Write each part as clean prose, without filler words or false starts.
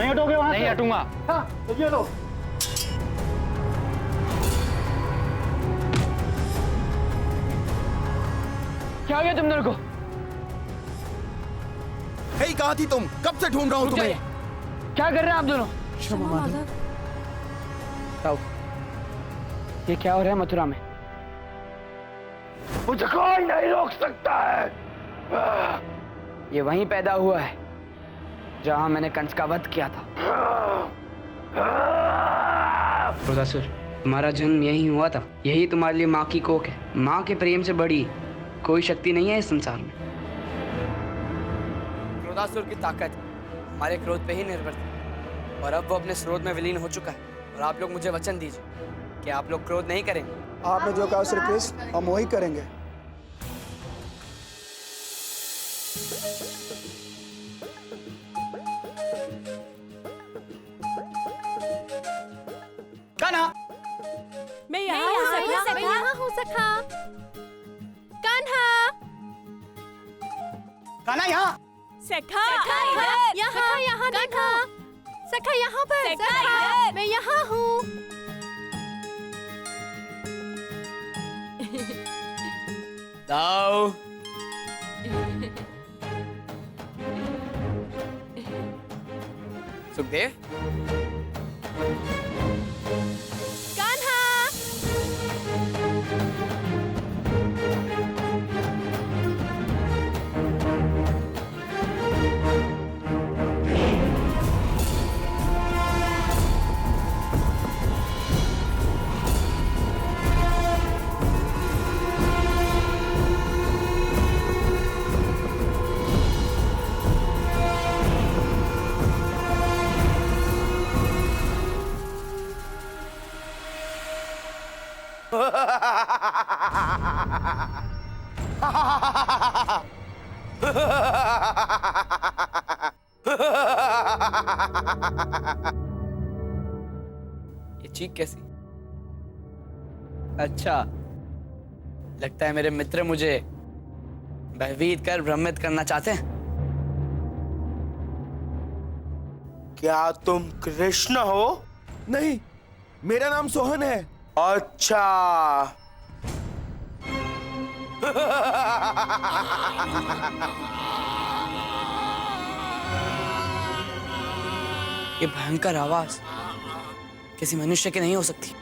नहीं हटोगे वहां से? नहीं हटूंगा। हाँ, तो ये लो। क्या हो गया तुम दोनों को? हे, कहाँ थी तुम? कब से ढूंढ रहा हूँ तुम्हें। क्या कर रहे हैं आप दोनों? क्षमा माधव। बताओ, ये क्या हो रहा है मथुरा में? मुझे कोई नहीं रोक सकता है। ये वहीं पैदा हुआ है जहां मैंने कंस का वध किया था। क्रोधासुर, तुम्हारा जन्म यही हुआ था। यही तुम्हारे लिए माँ की कोख है। माँ के प्रेम से बड़ी कोई शक्ति नहीं है इस संसार में। क्रोधासुर की ताकत हमारे क्रोध पे ही निर्भर थी, और अब वो अपने स्रोत में विलीन हो चुका है। और आप लोग मुझे वचन दीजिए कि आप लोग क्रोध नहीं करेंगे। आपने जो कहा श्री कृष्ण, हम वही करेंगे। कान्हा, मैं यहाँ हूँ सखा। कान्हा, कान्हा यहाँ। सखा यहाँ देखो। सखा यहाँ पर। सखा, मैं यहाँ हूँ। दाऊ, सुखदेव, कान्हा, ये चीख कैसी? अच्छा, लगता है मेरे मित्र मुझे भयभीत कर भ्रमित करना चाहते हैं। क्या तुम कृष्ण हो? नहीं, मेरा नाम सोहन है। अच्छा। ये भयंकर आवाज किसी मनुष्य की नहीं हो सकती।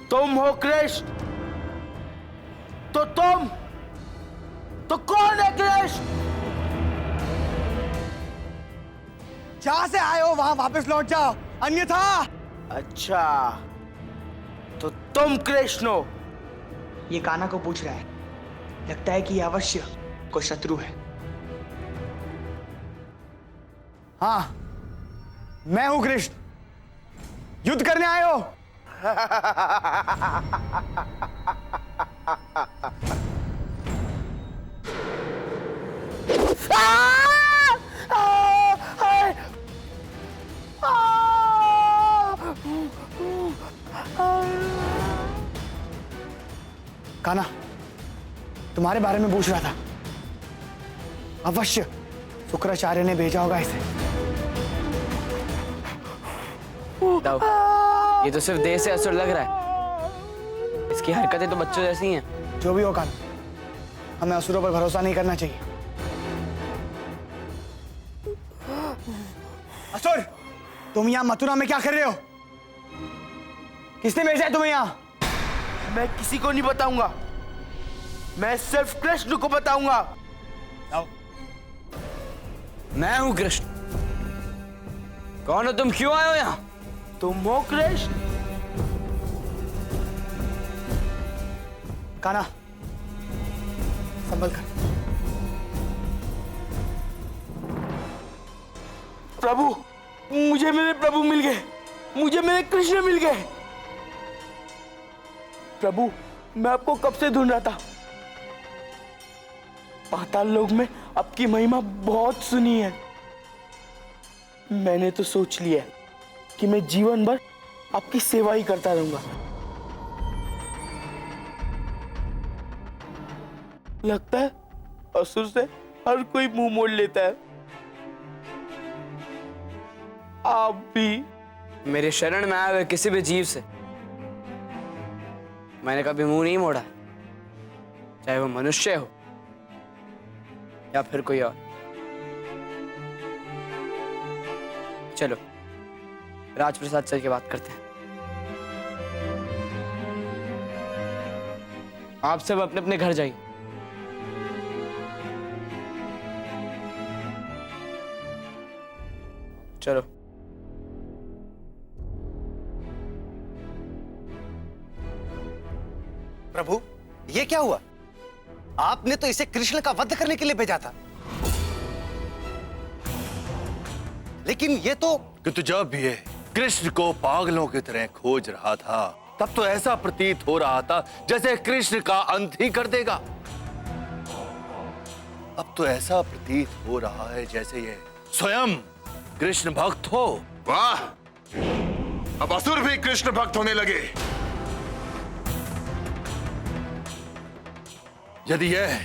तुम हो कृष्ण? तो कौन है कृष्ण? जहां से आए हो वहां वापस लौट जाओ, अन्यथा। अच्छा, तो तुम कृष्ण हो? ये कान्हा को पूछ रहा है। लगता है कि ये अवश्य कोई शत्रु है। हाँ, मैं हूं कृष्ण। युद्ध करने आए हो? कान्हा, तुम्हारे बारे में पूछ रहा था। अवश्य शुक्राचार्य ने भेजा होगा इसे। दाऊ, ये तो सिर्फ देह से असुर लग रहा है। इसकी हरकतें तो बच्चों जैसी हैं। जो भी हो कान्हा, हमें असुरों पर भरोसा नहीं करना चाहिए। असुर, तुम यहाँ मथुरा में क्या कर रहे हो? किसने भेजा है तुम्हें यहाँ? मैं किसी को नहीं बताऊंगा। मैं सिर्फ कृष्ण को बताऊंगा। मैं हूं कृष्ण। कौन हो तुम? क्यों आए हो यहाँ? तुम हो कृष्ण? कान्हा, संभल कर। प्रभु, मुझे मेरे प्रभु मिल गए। मुझे मेरे कृष्ण मिल गए। प्रभु, मैं आपको कब से ढूंढ रहा था। पाताल लोक में आपकी महिमा बहुत सुनी है। मैंने तो सोच लिया है कि मैं जीवन भर आपकी सेवा ही करता रहूंगा। लगता है असुर से हर कोई मुंह मोड़ लेता है। आप भी। मेरे शरण में आए हुए किसी भी जीव से मैंने कभी मुंह नहीं मोड़ा, चाहे वो मनुष्य हो या फिर कोई और। चलो राजप्रसाद चल के बात करते हैं। आप सब अपने अपने घर जाइए। चलो। प्रभु, ये क्या हुआ? आपने तो इसे कृष्ण का वध करने के लिए भेजा था, लेकिन ये तो किंतु जब ये कृष्ण को पागलों की तरह खोज रहा था तब तो ऐसा प्रतीत हो रहा था जैसे कृष्ण का अंत ही कर देगा। अब तो ऐसा प्रतीत हो रहा है जैसे ये स्वयं कृष्ण भक्त हो। वाह, अब असुर भी कृष्ण भक्त होने लगे। यदि यह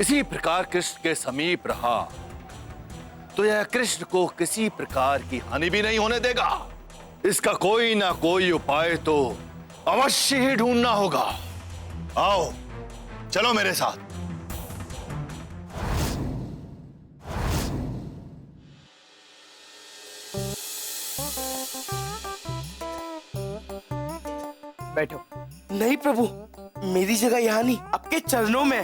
इसी प्रकार कृष्ण के समीप रहा तो यह कृष्ण को किसी प्रकार की हानि भी नहीं होने देगा। इसका कोई ना कोई उपाय तो अवश्य ही ढूंढना होगा। आओ चलो मेरे साथ। बैठो। नहीं प्रभु, मेरी जगह यहाँ नहीं, आपके चरणों में।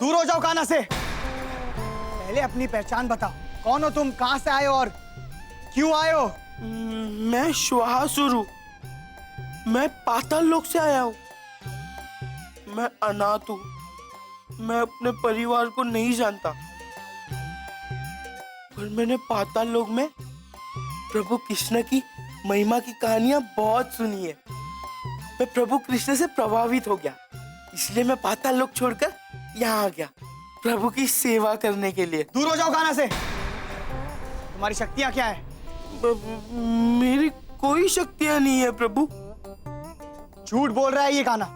दूर हो जाओ कान्हा से। पहले अपनी पहचान बताओ, कौन हो तुम, कहां से आए हो और क्यों आए हो? मैं श्वाहासुर हूँ, मैं पाताल लोक से आया हूँ। मैं अनाथ हूँ, मैं अपने परिवार को नहीं जानता, पर मैंने पाताल लोक में प्रभु कृष्ण की महिमा की कहानियां बहुत सुनी है। मैं प्रभु कृष्ण से प्रभावित हो गया, इसलिए मैं पाताल लोक छोड़कर यहाँ आ गया प्रभु की सेवा करने के लिए। दूर हो जाओ कान्हा से। तुम्हारी शक्तियां क्या है? मेरी कोई शक्तियां नहीं है प्रभु। झूठ बोल रहा है ये कान्हा।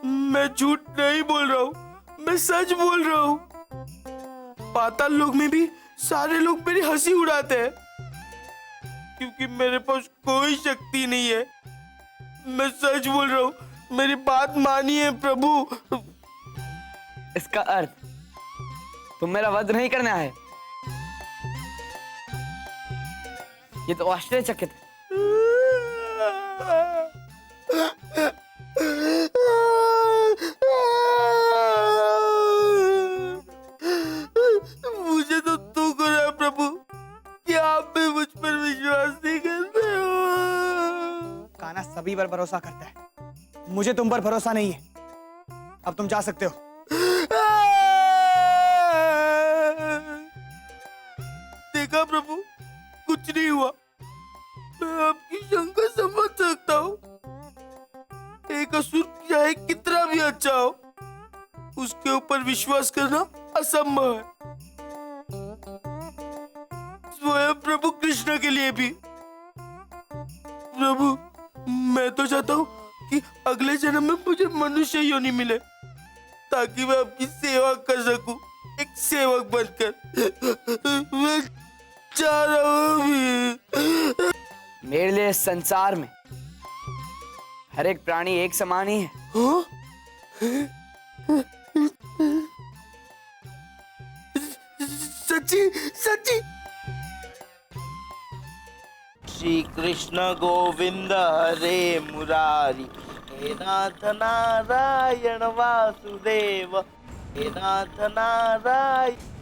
मैं झूठ नहीं बोल रहा हूँ, मैं सच बोल रहा हूँ। पाताल लोक में भी सारे लोग मेरी हंसी उड़ाते हैं, क्योंकि मेरे पास कोई शक्ति नहीं है। मैं सच बोल रहा हूँ, मेरी बात मानिए प्रभु। इसका अर्थ तुम मेरा वध नहीं करने आए। ये तो आश्चर्यचकित है। मुझे तो दुख हो रहा है प्रभु कि आप भी मुझ पर विश्वास नहीं करते हो। कान्हा सभी पर भरोसा करता है, मुझे तुम पर भरोसा नहीं है। अब तुम जा सकते हो। देखा प्रभु, कुछ नहीं हुआ। मैं आपकी शंका समझ सकता हूँ। एक असुर चाहे कितना भी अच्छा हो, उसके ऊपर विश्वास करना असंभव है, स्वयं प्रभु कृष्ण के लिए भी। प्रभु, मैं तो चाहता हूँ कि अगले जन्म में मुझे मनुष्य योनि मिले, ताकि मैं आपकी सेवा कर सकूं, एक सेवक बनकर। मैं चाह रहा हूँ भी। मेरे लिए इस संसार में हर एक प्राणी एक समान ही है। हाँ? सच्ची सच्ची। श्री कृष्ण गोविंद हरे मुरारी, हे नाथ नारायण वासुदेव, हे नाथ नारायण।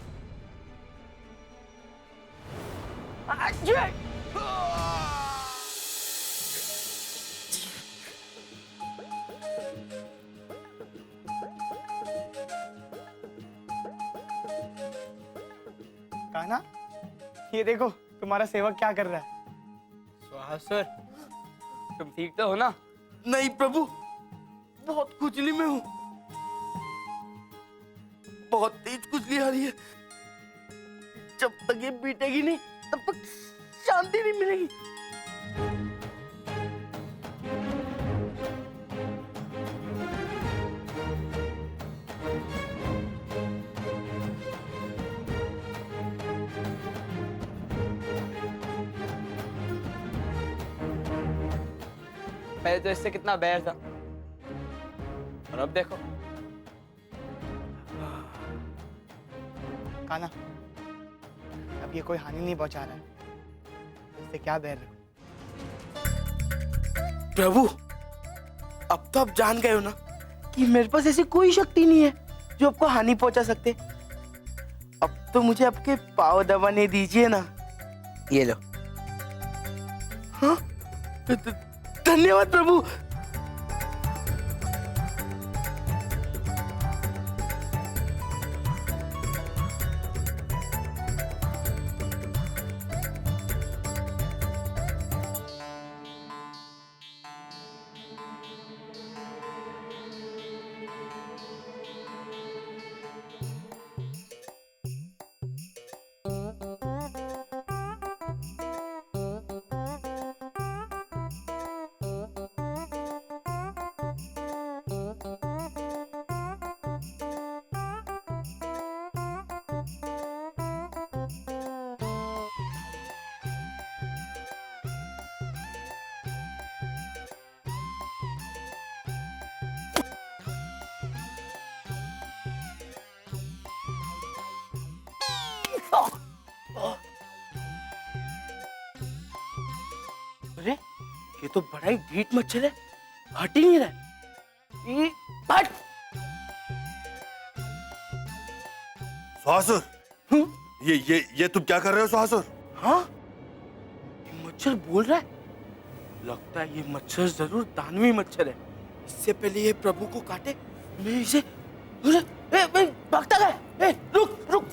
कान्हा, ये देखो तुम्हारा सेवक क्या कर रहा है। सर, तुम ठीक तो हो ना? नहीं प्रभु, बहुत खुजली में हूँ, बहुत तेज खुजली आ रही है। जब तक ये बीतेगी नहीं तब तक शांति नहीं मिलेगी। पहले तो इससे कितना बैर था, और अब देखो। कान्हा, अब ये कोई हानि नहीं पहुंचा रहा है, इससे क्या बैर रखो। प्रभु, अब तो आप जान गए हो ना कि मेरे पास ऐसी कोई शक्ति नहीं है जो आपको हानि पहुंचा सकते। अब तो मुझे आपके पाँव दबाने दीजिए ना। ये लो। हाँ? धन्यवाद प्रभु। अरे ये तो बड़ा ही ढीठ मच्छर है, हट ही नहीं रहा है। ये हट। सुहासुर, ये तुम क्या कर रहे हो सुहासुर? हाँ, ये मच्छर बोल रहा है। लगता है ये मच्छर जरूर दानवी मच्छर है। इससे पहले ये प्रभु को काटे, मैं इसे भागता गया। रुक रुक, रुक,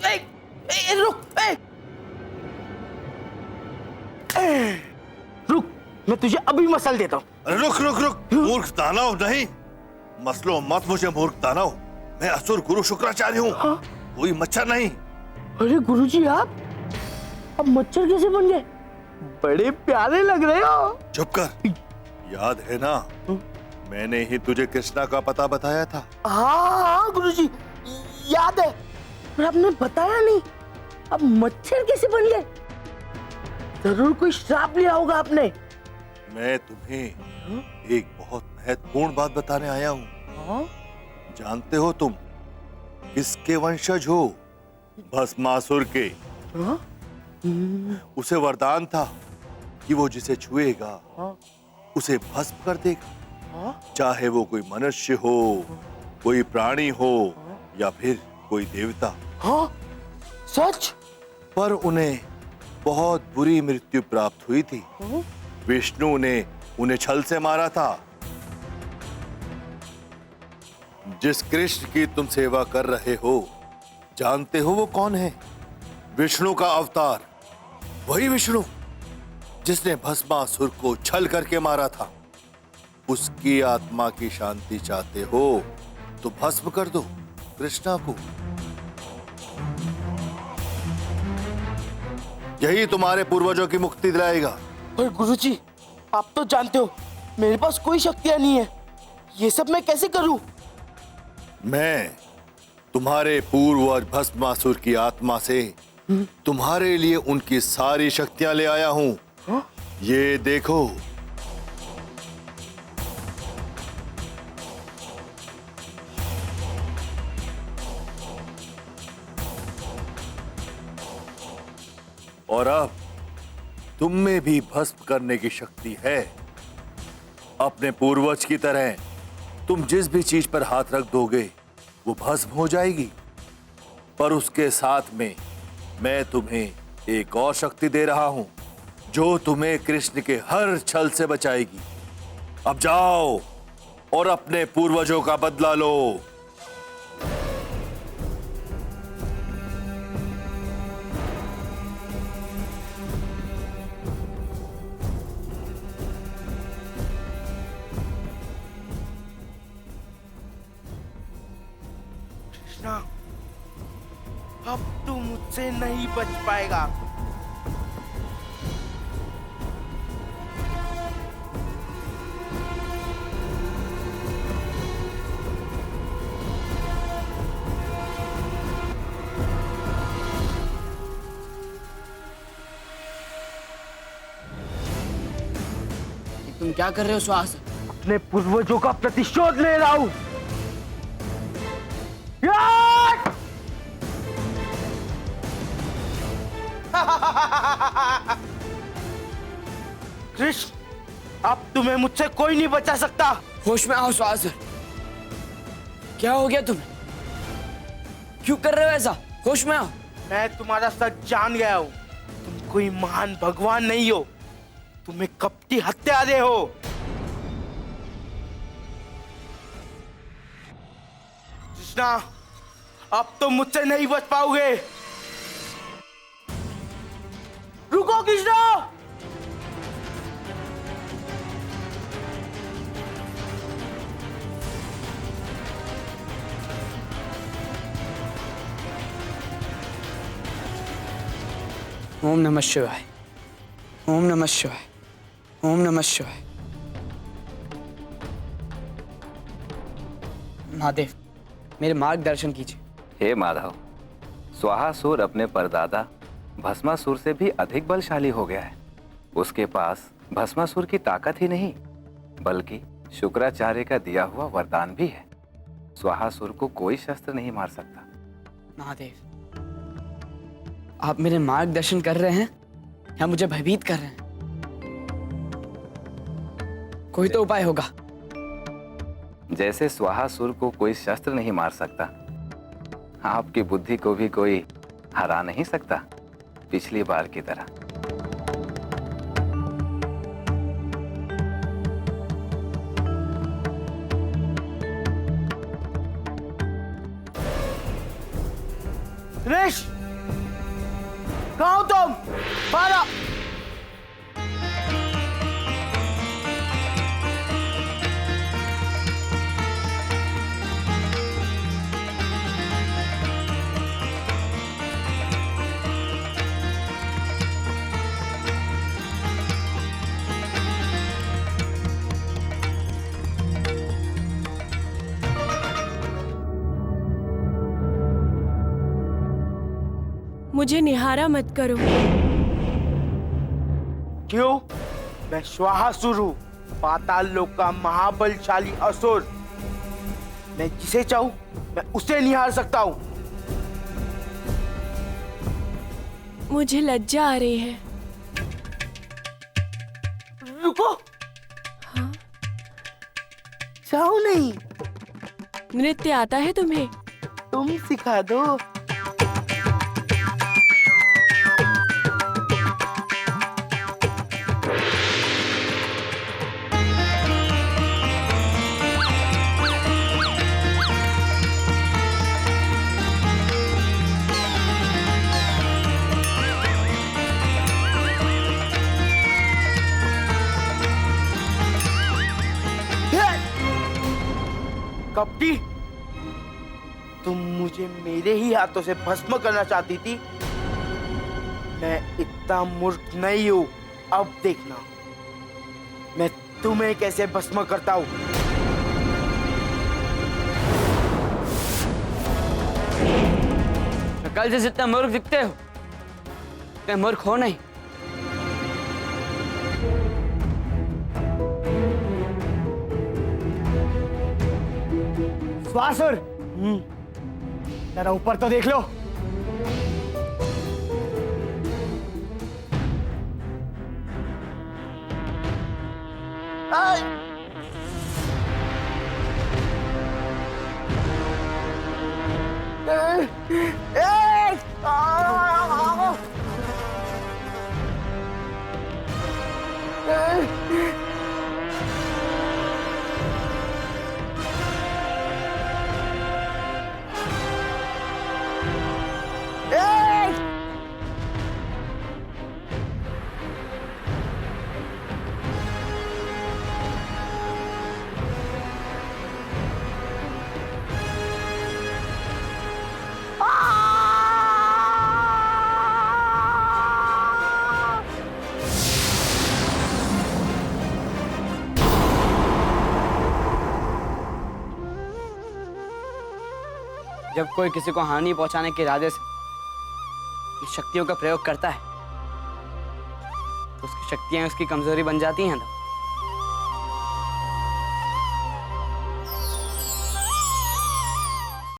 रुक, मैं तुझे अभी मसल देता हूँ। अरे रुक रुक रुक, मूर्ख दानव नहीं, मसलो मत मुझे मूर्ख दानव। मैं असुर गुरु शुक्राचार्य हूँ। हाँ? कोई मच्छर नहीं। अरे गुरुजी, आप अब मच्छर कैसे बन गए? बड़े प्यारे लग रहे हो। चुप कर। याद है ना, मैंने ही तुझे कृष्णा का पता बताया था। हाँ गुरुजी, याद है, पर आपने बताया नहीं। अब मच्छर कैसे बन गए? जरूर कोई श्राप लिया होगा आपने। मैं तुम्हें एक बहुत महत्वपूर्ण बात बताने आया हूँ। जानते हो तुम किसके वंशज हो? भस्मासुर के। उसे वरदान था कि वो जिसे छुएगा उसे भस्म कर देगा, चाहे वो कोई मनुष्य हो, कोई प्राणी हो या फिर कोई देवता। हाँ, सच? पर उन्हें बहुत बुरी मृत्यु प्राप्त हुई थी। विष्णु ने उन्हें छल से मारा था। जिस कृष्ण की तुम सेवा कर रहे हो, जानते हो वो कौन है? विष्णु का अवतार, वही विष्णु जिसने भस्मासुर को छल करके मारा था। उसकी आत्मा की शांति चाहते हो तो भस्म कर दो कृष्णा को। यही तुम्हारे पूर्वजों की मुक्ति दिलाएगा। पर गुरुजी, आप तो जानते हो मेरे पास कोई शक्तियां नहीं है। ये सब मैं कैसे करूं? मैं तुम्हारे पूर्वज भस्मासुर की आत्मा से तुम्हारे लिए उनकी सारी शक्तियां ले आया हूं। ये देखो। और अब तुम में भी भस्म करने की शक्ति है। अपने पूर्वज की तरह तुम जिस भी चीज पर हाथ रख दोगे वो भस्म हो जाएगी। पर उसके साथ में मैं तुम्हें एक और शक्ति दे रहा हूं जो तुम्हें कृष्ण के हर छल से बचाएगी। अब जाओ और अपने पूर्वजों का बदला लो। कृष्णा, अब तू मुझसे नहीं बच पाएगा। तुम क्या कर रहे हो सुहास? अपने पूर्वजों का प्रतिशोध ले रहा हूं। कृष्ण, अब तुम्हें मुझसे कोई नहीं बचा सकता। होश में आओ स्वासुर। क्या हो गया तुम्हें? क्यों कर रहे हो ऐसा? होश में आओ। मैं तुम्हारा सच जान गया हूं। तुम कोई महान भगवान नहीं हो, तुम एक कपटी हत्यारे हो। कृष्णा, अब तुम मुझसे नहीं बच पाओगे। रुको कृष्णा। ओम नमः शिवाय, ओम नमः शिवाय, ओम नमः शिवाय। महादेव, मेरे मार्गदर्शन कीजिए। हे माधव, स्वाहासुर अपने परदादा भस्मासुर से भी अधिक बलशाली हो गया है। उसके पास भस्मासुर की ताकत ही नहीं, बल्कि शुक्राचार्य का दिया हुआ वरदान भी है। स्वाहासुर को कोई शस्त्र नहीं मार सकता। महादेव, आप मेरे मार्गदर्शन कर रहे हैं या मुझे भयभीत कर रहे हैं? कोई तो उपाय होगा। जैसे स्वाहासुर को कोई शस्त्र नहीं मार सकता, आपकी बुद्धि को भी कोई हरा नहीं सकता, पिछली बार की तरह। कृष्ण, कहाँ हो तुम? बाहर आओ। मुझे निहारा मत करो। क्यों? मैं स्वाहासुर हूँ, पाताल लोक का महाबलशाली असुर। मैं जिसे चाहूं मैं उसे निहार सकता हूँ। मुझे लज्जा आ रही है। रुको। हाँ? चाहो नहीं? नृत्य आता है तुम्हें? तुम सिखा दो। कपटी, तुम मुझे मेरे ही हाथों से भस्म करना चाहती थी। मैं इतना मूर्ख नहीं हूं। अब देखना मैं तुम्हें कैसे भस्म करता हूं। कल से जितना मूर्ख दिखते हो, उतने मूर्ख हो नहीं। स्वासुर, जरा ऊपर तो देख लो। जब कोई किसी को हानि पहुंचाने के इरादे से शक्तियों का प्रयोग करता है, तो उसकी शक्तियां उसकी कमजोरी बन जाती हैं।